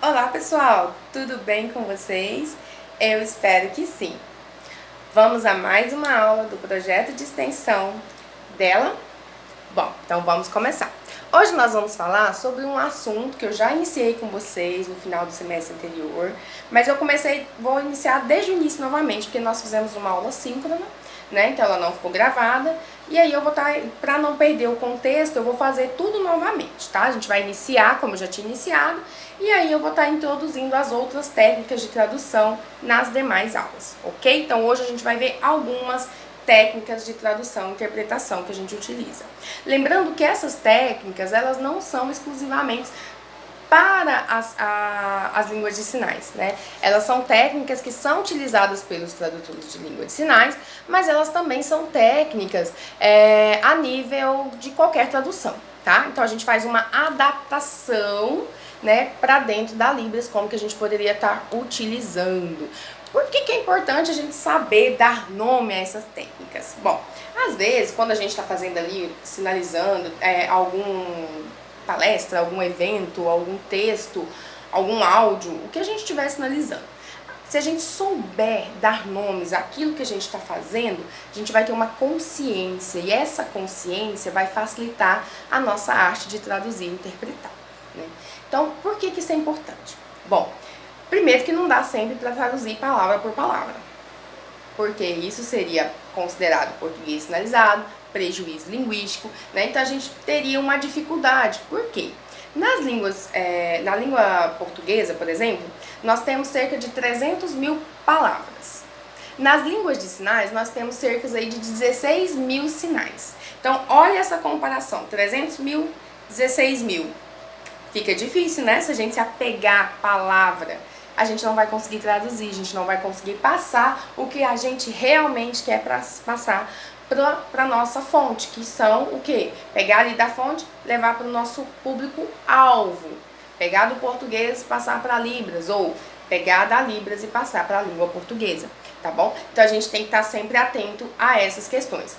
Olá pessoal, tudo bem com vocês? Eu espero que sim. Vamos a mais uma aula do projeto de extensão dela? Bom, então vamos começar. Hoje nós vamos falar sobre um assunto que eu já iniciei com vocês no final do semestre anterior, mas vou iniciar desde o início novamente, porque nós fizemos uma aula síncrona, né? Então ela não ficou gravada. E aí eu vou estar, para não perder o contexto, eu vou fazer tudo novamente, tá? A gente vai iniciar como eu já tinha iniciado, e aí eu vou estar introduzindo as outras técnicas de tradução nas demais aulas, ok? Então hoje a gente vai ver algumas técnicas de tradução e interpretação que a gente utiliza. Lembrando que essas técnicas, elas não são exclusivamente para as línguas de sinais, né? Elas são técnicas que são utilizadas pelos tradutores de língua de sinais, mas elas também são técnicas a nível de qualquer tradução, tá? Então a gente faz uma adaptação, né, para dentro da Libras, como que a gente poderia estar utilizando. Por que é importante a gente saber dar nome a essas técnicas? Bom, às vezes, quando a gente está fazendo ali, sinalizando algum palestra, algum evento, algum texto, algum áudio, o que a gente estiver sinalizando. Se a gente souber dar nomes àquilo que a gente está fazendo, a gente vai ter uma consciência, e essa consciência vai facilitar a nossa arte de traduzir e interpretar, né? Então, por que isso é importante? Bom, primeiro que não dá sempre para traduzir palavra por palavra, porque isso seria considerado português sinalizado, prejuízo linguístico, né? Então a gente teria uma dificuldade. Por quê? Na língua portuguesa, por exemplo, nós temos cerca de 300 mil palavras. Nas línguas de sinais, nós temos cerca aí de 16 mil sinais. Então, olha essa comparação, 300 mil, 16 mil. Fica difícil, né? Se a gente se apegar à palavra, a gente não vai conseguir traduzir, a gente não vai conseguir passar o que a gente realmente quer passar para nossa fonte, que são o quê? Pegar ali da fonte, levar para o nosso público-alvo. Pegar do português e passar para Libras, ou pegar da Libras e passar para a língua portuguesa, tá bom? Então a gente tem que estar sempre atento a essas questões.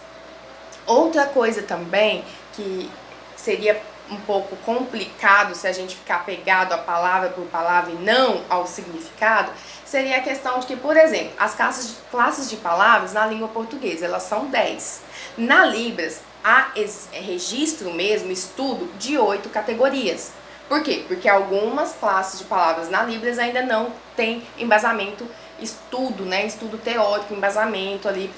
Outra coisa também que seria um pouco complicado se a gente ficar pegado a palavra por palavra e não ao significado, seria a questão de que, por exemplo, as classes de palavras na língua portuguesa, elas são 10. Na Libras, há registro mesmo, estudo de 8 categorias. Por quê? Porque algumas classes de palavras na Libras ainda não tem embasamento, estudo, né? Estudo teórico, embasamento ali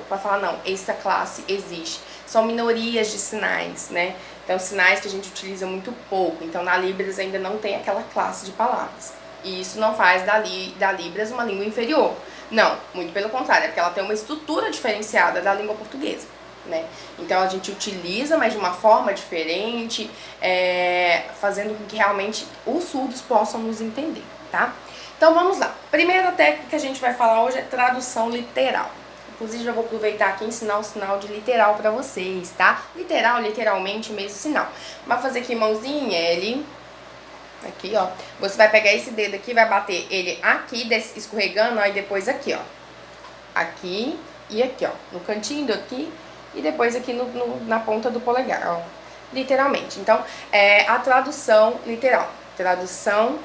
para falar, não, essa classe existe. São minorias de sinais, né? Então, sinais que a gente utiliza muito pouco. Então, na Libras ainda não tem aquela classe de palavras. E isso não faz da Libras uma língua inferior. Não, muito pelo contrário, é porque ela tem uma estrutura diferenciada da língua portuguesa, né? Então, a gente utiliza, mas de uma forma diferente, fazendo com que realmente os surdos possam nos entender, tá? Então, vamos lá. Primeira técnica que a gente vai falar hoje é tradução literal. Inclusive, já vou aproveitar aqui e ensinar o sinal de literal pra vocês, tá? Literal, literalmente, o mesmo sinal. Vai fazer aqui mãozinha, L. Aqui, ó. Você vai pegar esse dedo aqui, vai bater ele aqui, escorregando, aí depois aqui, ó. Aqui e aqui, ó. No cantinho aqui e depois aqui na ponta do polegar, ó. Literalmente. Então, a tradução literal. Tradução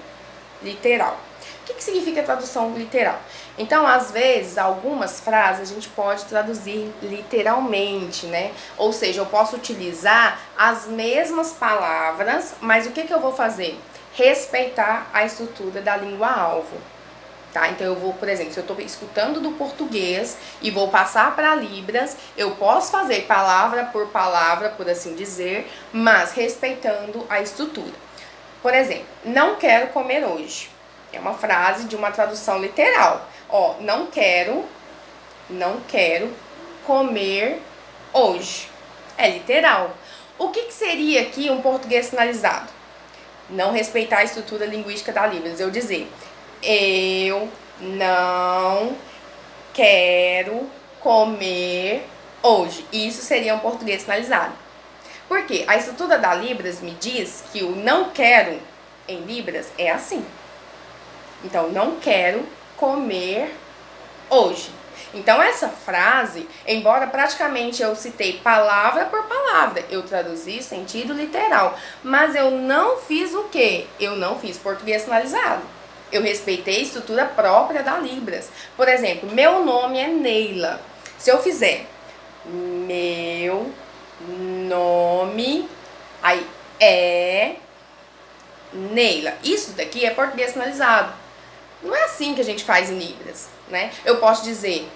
literal. O que significa tradução literal? Então, às vezes, algumas frases a gente pode traduzir literalmente, né? Ou seja, eu posso utilizar as mesmas palavras, mas o que eu vou fazer? Respeitar a estrutura da língua-alvo, tá? Então, eu vou, por exemplo, se eu estou escutando do português e vou passar para Libras, eu posso fazer palavra, por assim dizer, mas respeitando a estrutura. Por exemplo, não quero comer hoje. É uma frase de uma tradução literal. Ó, não quero comer hoje. É literal. O que seria aqui um português sinalizado? Não respeitar a estrutura linguística da Libras. Eu dizer, eu não quero comer hoje. Isso seria um português sinalizado. Por quê? A estrutura da Libras me diz que o não quero em Libras é assim. Então, não quero comer hoje. Então essa frase, embora praticamente eu citei palavra por palavra, eu traduzi sentido literal, mas eu não fiz o quê? Eu não fiz português sinalizado. Eu respeitei a estrutura própria da Libras. Por exemplo, meu nome é Neila. Se eu fizer meu nome, aí é Neila. Isso daqui é português sinalizado. Não é assim que a gente faz em Libras, né? Eu posso dizer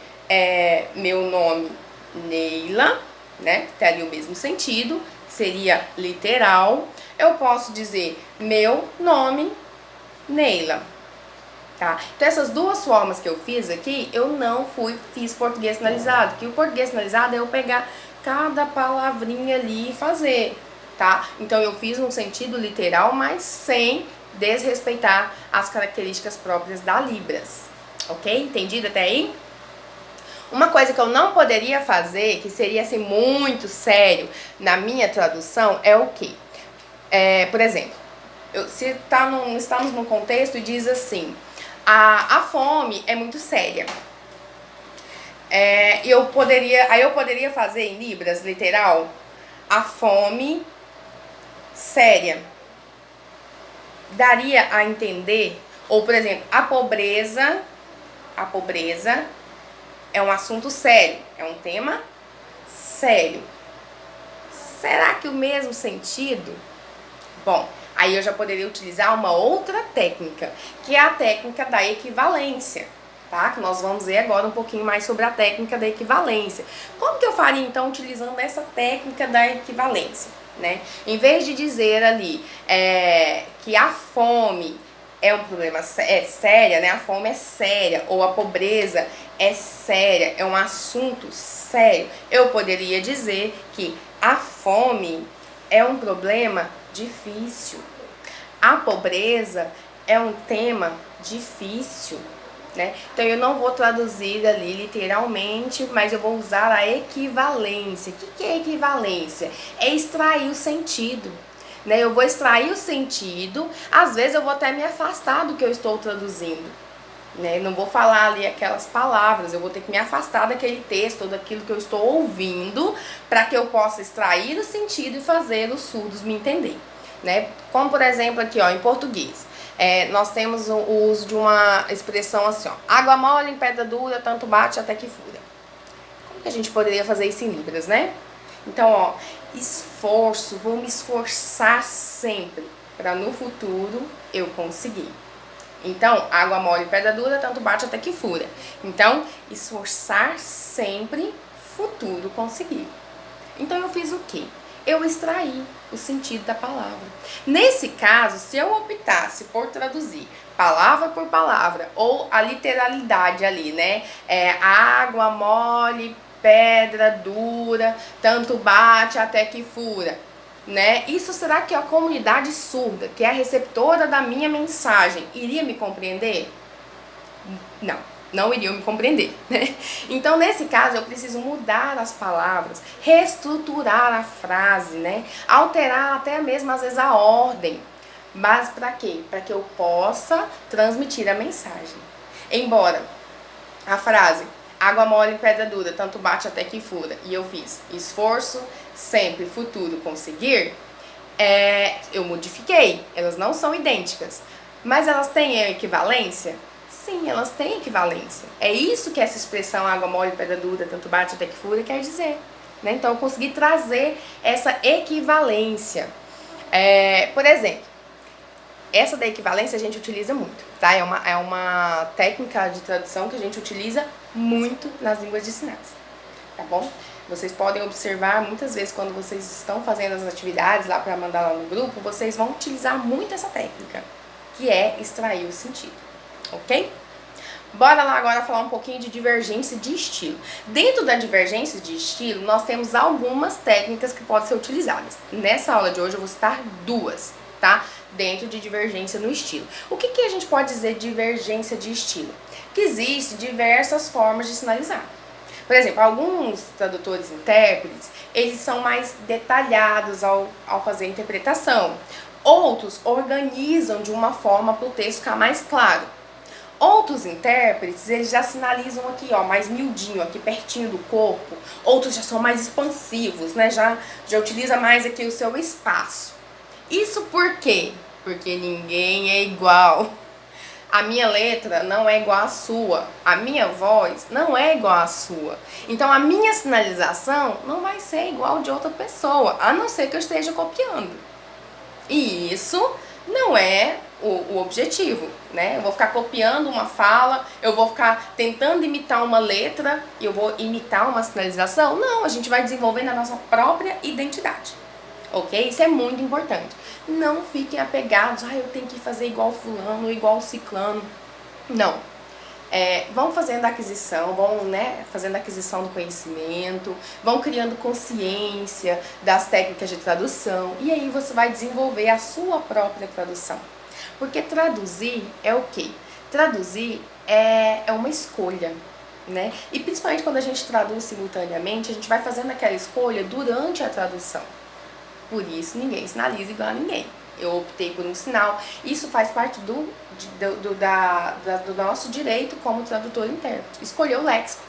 meu nome Neila, né? Que teria o mesmo sentido, seria literal. Eu posso dizer meu nome Neila, tá? Então essas duas formas que eu fiz aqui, eu não fiz português sinalizado, que o português sinalizado é eu pegar cada palavrinha ali e fazer, tá? Então eu fiz no sentido literal, mas sem desrespeitar as características próprias da Libras, ok? Entendido até aí? Uma coisa que eu não poderia fazer, que seria assim muito sério na minha tradução, é o quê? Por exemplo, se estamos num contexto e diz assim, a fome é muito séria. Aí eu poderia fazer em Libras, literal, a fome séria. Daria a entender, ou por exemplo, a pobreza é um assunto sério, é um tema sério. Será que o mesmo sentido? Bom, aí eu já poderia utilizar uma outra técnica, que é a técnica da equivalência, tá? Que nós vamos ver agora um pouquinho mais sobre a técnica da equivalência. Como que eu faria então utilizando essa técnica da equivalência, né? Em vez de dizer ali que a fome é um problema séria, né? A fome é séria, ou a pobreza é séria, é um assunto sério. Eu poderia dizer que a fome é um problema difícil. A pobreza é um tema difícil, né? Então eu não vou traduzir ali literalmente, mas eu vou usar a equivalência. O que é equivalência? É extrair o sentido, né? Eu vou extrair o sentido, às vezes eu vou até me afastar do que eu estou traduzindo, né? Não vou falar ali aquelas palavras, eu vou ter que me afastar daquele texto ou daquilo que eu estou ouvindo para que eu possa extrair o sentido e fazer os surdos me entender, né? Como por exemplo aqui, ó, em português, nós temos o uso de uma expressão assim, ó, água mole em pedra dura, tanto bate até que fura. Como que a gente poderia fazer isso em Libras, né? Então, ó, esforço, vou me esforçar sempre para no futuro eu conseguir. Então, água mole e pedra dura, tanto bate até que fura. Então, esforçar sempre, futuro conseguir. Então, eu fiz o quê? Eu extraí o sentido da palavra. Nesse caso, se eu optasse por traduzir palavra por palavra, ou a literalidade ali, né? Água mole, pedra dura, tanto bate até que fura, né? Isso, será que a comunidade surda, que é a receptora da minha mensagem, iria me compreender? Não iriam me compreender, né? Então, nesse caso, eu preciso mudar as palavras, reestruturar a frase, né? Alterar até mesmo, às vezes, a ordem. Mas para quê? Para que eu possa transmitir a mensagem. Embora a frase água mole em pedra dura, tanto bate até que fura, e eu fiz esforço, sempre, futuro, conseguir, eu modifiquei. Elas não são idênticas, mas elas têm equivalência? Sim, elas têm equivalência. É isso que essa expressão água mole em pedra dura, tanto bate até que fura quer dizer, né? Então eu consegui trazer essa equivalência. Por exemplo, essa da equivalência a gente utiliza muito, tá? É uma técnica de tradução que a gente utiliza muito nas línguas de sinais, tá bom? Vocês podem observar muitas vezes quando vocês estão fazendo as atividades lá para mandar lá no grupo, vocês vão utilizar muito essa técnica, que é extrair o sentido, ok? Bora lá agora falar um pouquinho de divergência de estilo. Dentro da divergência de estilo, nós temos algumas técnicas que podem ser utilizadas. Nessa aula de hoje eu vou citar duas, tá? Dentro de divergência no estilo. O que a gente pode dizer de divergência de estilo? Que existem diversas formas de sinalizar. Por exemplo, alguns tradutores e intérpretes, eles são mais detalhados ao fazer a interpretação. Outros organizam de uma forma para o texto ficar mais claro. Outros intérpretes, eles já sinalizam aqui, ó, mais miudinho, aqui pertinho do corpo. Outros já são mais expansivos, né? Já utiliza mais aqui o seu espaço. Isso por quê? Porque ninguém é igual. A minha letra não é igual à sua. A minha voz não é igual à sua. Então a minha sinalização não vai ser igual de outra pessoa, a não ser que eu esteja copiando. E isso não é o objetivo, né? Eu vou ficar copiando uma fala, eu vou ficar tentando imitar uma letra, eu vou imitar uma sinalização. Não, a gente vai desenvolvendo a nossa própria identidade, ok? Isso é muito importante. Não fiquem apegados, eu tenho que fazer igual fulano, igual ciclano. Não. Vão fazendo a aquisição, vão, né, fazendo a aquisição do conhecimento, vão criando consciência das técnicas de tradução, e aí você vai desenvolver a sua própria tradução. Porque traduzir é o quê? Traduzir é uma escolha, né? E principalmente quando a gente traduz simultaneamente, a gente vai fazendo aquela escolha durante a tradução. Por isso ninguém sinaliza igual a ninguém. Eu optei por um sinal. Isso faz parte do nosso direito como tradutor e intérprete. Escolher o léxico.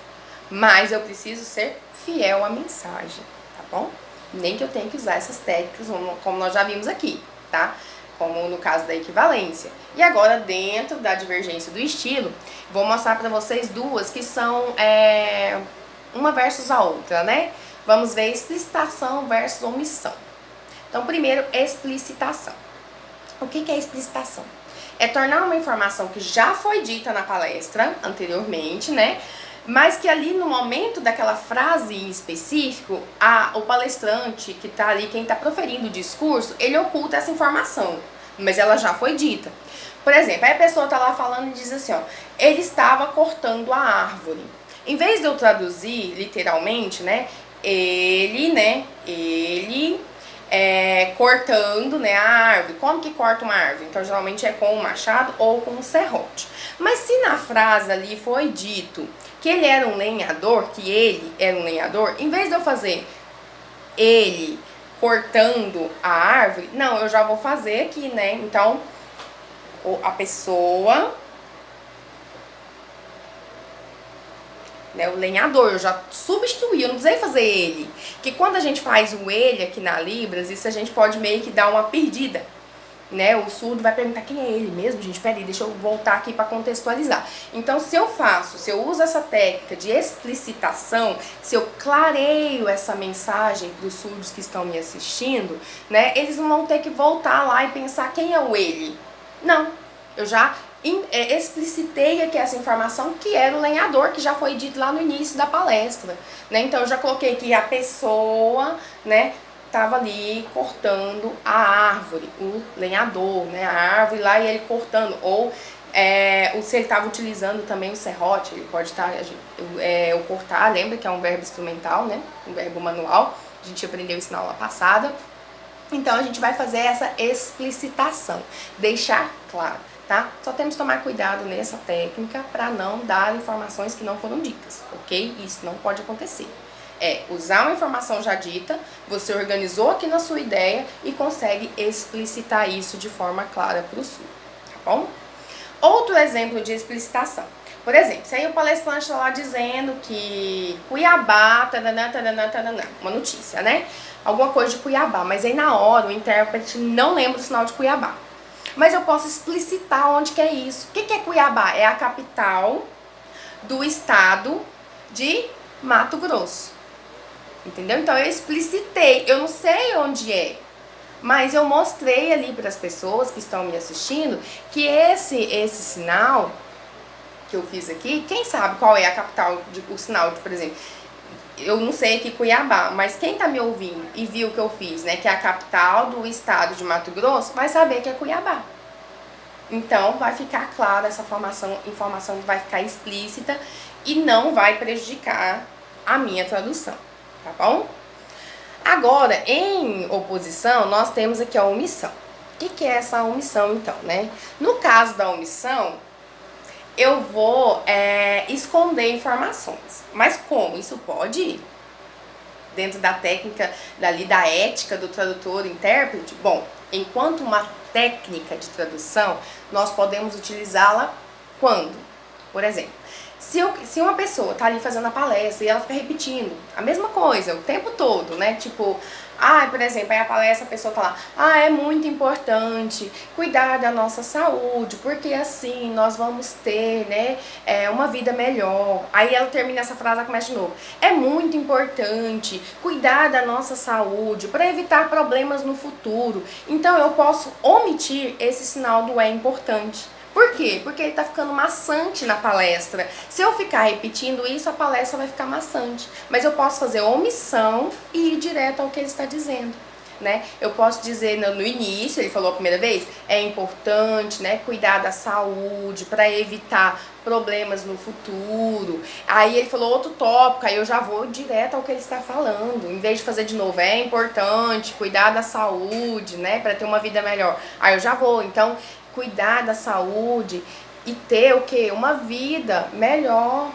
Mas eu preciso ser fiel à mensagem, tá bom? Nem que eu tenha que usar essas técnicas, como nós já vimos aqui, tá? Como no caso da equivalência. E agora, dentro da divergência do estilo, vou mostrar para vocês duas que são uma versus a outra, né? Vamos ver explicitação versus omissão. Então, primeiro, explicitação. O que é explicitação? É tornar uma informação que já foi dita na palestra anteriormente, né? Mas que ali no momento daquela frase em específico, o palestrante que tá ali, quem tá proferindo o discurso, ele oculta essa informação, mas ela já foi dita. Por exemplo, aí a pessoa tá lá falando e diz assim, ó, ele estava cortando a árvore. Em vez de eu traduzir literalmente, né, ele cortando, né, a árvore. Como que corta uma árvore? Então, geralmente é com um machado ou com um serrote. Mas se na frase ali foi dito que ele era um lenhador, em vez de eu fazer ele cortando a árvore, não, eu já vou fazer aqui, né? Então, a pessoa, né, o lenhador, eu já substituí, eu não precisei fazer ele. Porque quando a gente faz o ele aqui na Libras, isso a gente pode meio que dar uma perdida, né? O surdo vai perguntar quem é ele mesmo, gente, peraí, deixa eu voltar aqui para contextualizar. Então, se eu uso essa técnica de explicitação, se eu clareio essa mensagem para os surdos que estão me assistindo, né, eles não vão ter que voltar lá e pensar quem é o ele. Não, eu já explicitei aqui essa informação que era o lenhador, que já foi dito lá no início da palestra, né? Então eu já coloquei que a pessoa, né, tava ali cortando a árvore, o lenhador, né, a árvore lá e ele cortando, ou se ele estava utilizando também o serrote, ele pode estar, o cortar, lembra que é um verbo instrumental, né, um verbo manual, a gente aprendeu isso na aula passada. Então a gente vai fazer essa explicitação, deixar claro, tá? Só temos que tomar cuidado nessa técnica para não dar informações que não foram ditas, ok? Isso não pode acontecer. Usar uma informação já dita, você organizou aqui na sua ideia e consegue explicitar isso de forma clara para o surdo, tá bom? Outro exemplo de explicitação. Por exemplo, se aí o palestrante está lá dizendo que Cuiabá, uma notícia, né? Alguma coisa de Cuiabá, mas aí na hora o intérprete não lembra o sinal de Cuiabá. Mas eu posso explicitar onde que é isso. O que é Cuiabá? É a capital do estado de Mato Grosso. Entendeu? Então eu explicitei, eu não sei onde é, mas eu mostrei ali para as pessoas que estão me assistindo que esse sinal que eu fiz aqui, quem sabe qual é a capital, o sinal de, por exemplo, eu não sei aqui Cuiabá, mas quem tá me ouvindo e viu o que eu fiz, né, que é a capital do estado de Mato Grosso, vai saber que é Cuiabá. Então vai ficar clara essa informação vai ficar explícita e não vai prejudicar a minha tradução, tá bom? Agora, em oposição, nós temos aqui a omissão. O que é essa omissão, então, né? No caso da omissão, eu vou esconder informações. Mas como? Isso pode ir dentro da técnica da ética do tradutor e intérprete? Bom, enquanto uma técnica de tradução, nós podemos utilizá-la Quando? Por exemplo, se uma pessoa tá ali fazendo a palestra e ela fica repetindo a mesma coisa o tempo todo, né? Tipo, por exemplo, aí a palestra a pessoa tá lá, é muito importante cuidar da nossa saúde, porque assim nós vamos ter, né, uma vida melhor. Aí ela termina essa frase e começa de novo. É muito importante cuidar da nossa saúde para evitar problemas no futuro. Então eu posso omitir esse sinal do é importante. Por quê? Porque ele tá ficando maçante na palestra. Se eu ficar repetindo isso, a palestra vai ficar maçante. Mas eu posso fazer omissão e ir direto ao que ele está dizendo, né? Eu posso dizer no início, ele falou a primeira vez, é importante, né, cuidar da saúde para evitar problemas no futuro. Aí ele falou outro tópico, aí eu já vou direto ao que ele está falando. Em vez de fazer de novo, é importante cuidar da saúde, né, para ter uma vida melhor. Aí eu já vou, então, cuidar da saúde e ter o quê? Uma vida melhor.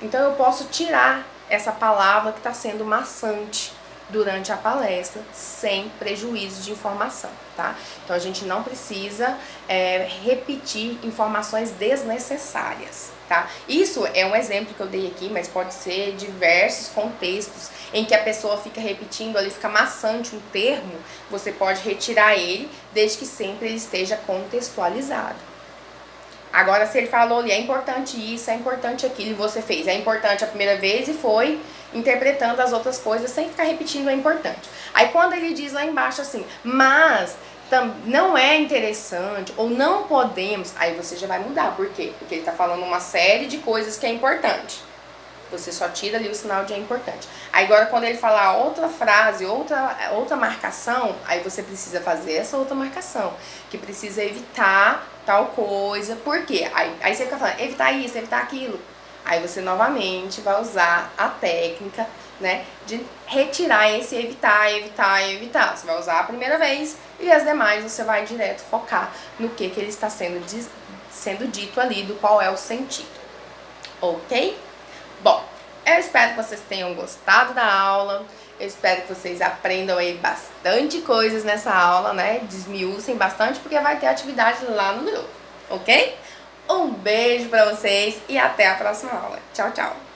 Então eu posso tirar essa palavra que está sendo maçante durante a palestra, sem prejuízo de informação, tá? Então a gente não precisa repetir informações desnecessárias, tá? Isso é um exemplo que eu dei aqui, mas pode ser diversos contextos em que a pessoa fica repetindo ali, fica maçante um termo, você pode retirar ele, desde que sempre ele esteja contextualizado. Agora, se ele falou ali, é importante isso, é importante aquilo, e você fez, é importante a primeira vez e foi interpretando as outras coisas sem ficar repetindo é importante. Aí quando ele diz lá embaixo assim, mas não é interessante ou não podemos, aí você já vai mudar. Por quê? Porque ele tá falando uma série de coisas que é importante. Você só tira ali o sinal de é importante. Aí agora quando ele falar outra frase, outra marcação, aí você precisa fazer essa outra marcação, que precisa evitar tal coisa. Por quê? Aí você fica falando, evitar isso, evitar aquilo. Aí você novamente vai usar a técnica, né, de retirar esse evitar, evitar, evitar. Você vai usar a primeira vez e as demais você vai direto focar no que ele está sendo dito ali, do qual é o sentido. Ok? Bom, eu espero que vocês tenham gostado da aula. Eu espero que vocês aprendam aí bastante coisas nessa aula, né? Desmiuçem bastante, porque vai ter atividade lá no grupo, ok? Um beijo pra vocês e até a próxima aula. Tchau, tchau!